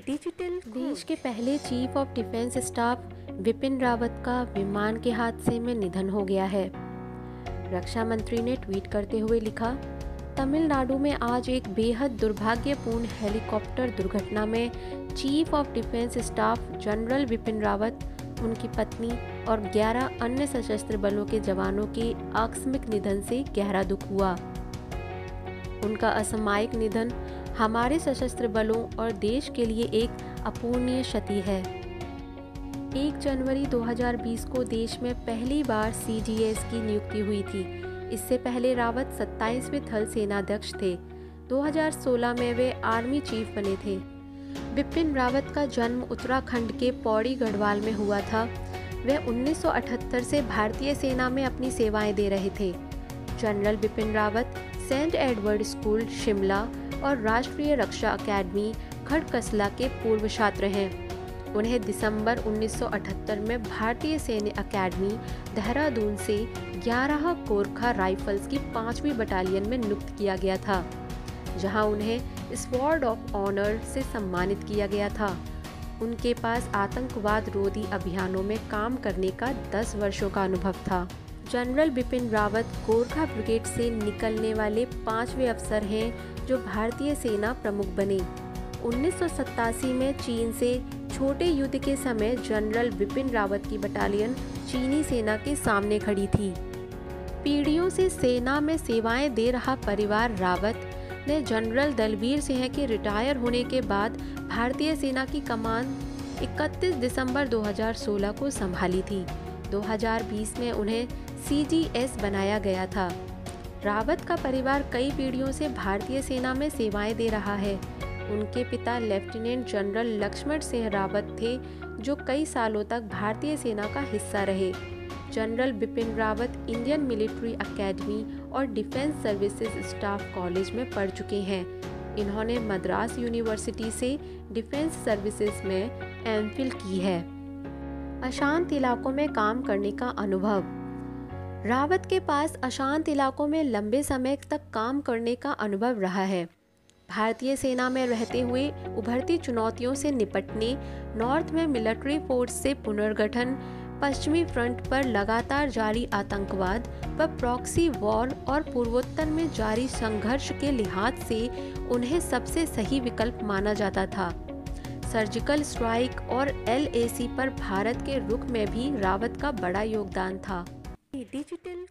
Digital देश के पहले chief of defence staff Vipin Rawat का विमान के हादसे में निधन हो गया है। रक्षा मंत्री ने ट्वीट करते हुए लिखा, तमिलनाडु में आज एक बेहद दुर्भाग्यपूर्ण हेलीकॉप्टर दुर्घटना में chief of defence staff general Vipin Rawat, उनकी पत्नी और 11 अन्य सशस्त्र बलों के जवानों के आकस्मिक निधन से गहरा दुख हुआ। उनका असामयिक निधन हमारे सशस्त्र बलों और देश के लिए एक अपूरणीय क्षति है। 1 जनवरी 2020 को देश में पहली बार CGS की नियुक्ति हुई थी। इससे पहले रावत 27वें थल सेनाध्यक्ष थे। 2016 में वे आर्मी चीफ बने थे। विपिन रावत का जन्म उत्तराखंड के पौड़ी गढ़वाल में हुआ था। वे 1978 से भारतीय सेना में अपनी सेवाएं दे रहे थे। General Vipin Rawat saint Edward school Shimla और राष्ट्रीय रक्षा अकेडमी खड़कसला के पूर्व छात्र हैं। उन्हें दिसंबर 1978 में भारतीय सैन्य अकेडमी देहरादून से 11 गोरखा राइफल्स की 5वीं बटालियन में नियुक्त किया गया था, जहां उन्हें स्वॉर्ड ऑफ ऑनर से सम्मानित किया गया था। उनके पास आतंकवाद रोधी अभियानों में काम करने का 10 वर्षों का अनुभव था। जनरल बिपिन रावत गोरखा ब्रिगेड से निकलने वाले 5वें अफसर हैं जो भारतीय सेना प्रमुख बने। 1987 में चीन से छोटे युद्ध के समय जनरल बिपिन रावत की बटालियन चीनी सेना के सामने खड़ी थी। पीढ़ियों से सेना में सेवाएं दे रहा परिवार रावत ने जनरल दलबीर सिंह के रिटायर होने के बाद भारतीय सेना की कमान 31 दिसंबर 2016 को संभाली थी। 2020 में उन्हें CGS बनाया गया था। रावत का परिवार कई पीढ़ियों से भारतीय सेना में सेवाएं दे रहा है। उनके पिता लेफ्टिनेंट जनरल लक्ष्मण सिंह रावत थे, जो कई सालों तक भारतीय सेना का हिस्सा रहे। General Bipin Rawat Indian military academy और डिफेंस सर्विसेज स्टाफ कॉलेज में पढ़ चुके हैं। इन्होंने मद्रास यूनिवर्सिटी से डिफेंस सर्विसेज में MPhil की है। अशांत इलाकों में काम करने का अनुभव। रावत के पास अशांत इलाकों में लंबे समय तक काम करने का अनुभव रहा है। भारतीय सेना में रहते हुए उभरती चुनौतियों से निपटने, नॉर्थ में मिलिट्री फोर्स से पुनर्गठन, पश्चिमी फ्रंट पर लगातार जारी आतंकवाद व प्रॉक्सी वॉर और पूर्वोत्तर में जारी संघर्ष के लिहाज से उन्हें सबसे सही विकल्प माना जाता था। सर्जिकल स्ट्राइक और LAC पर भारत के रुख में भी रावत का बड़ा योगदान था। डिजिटल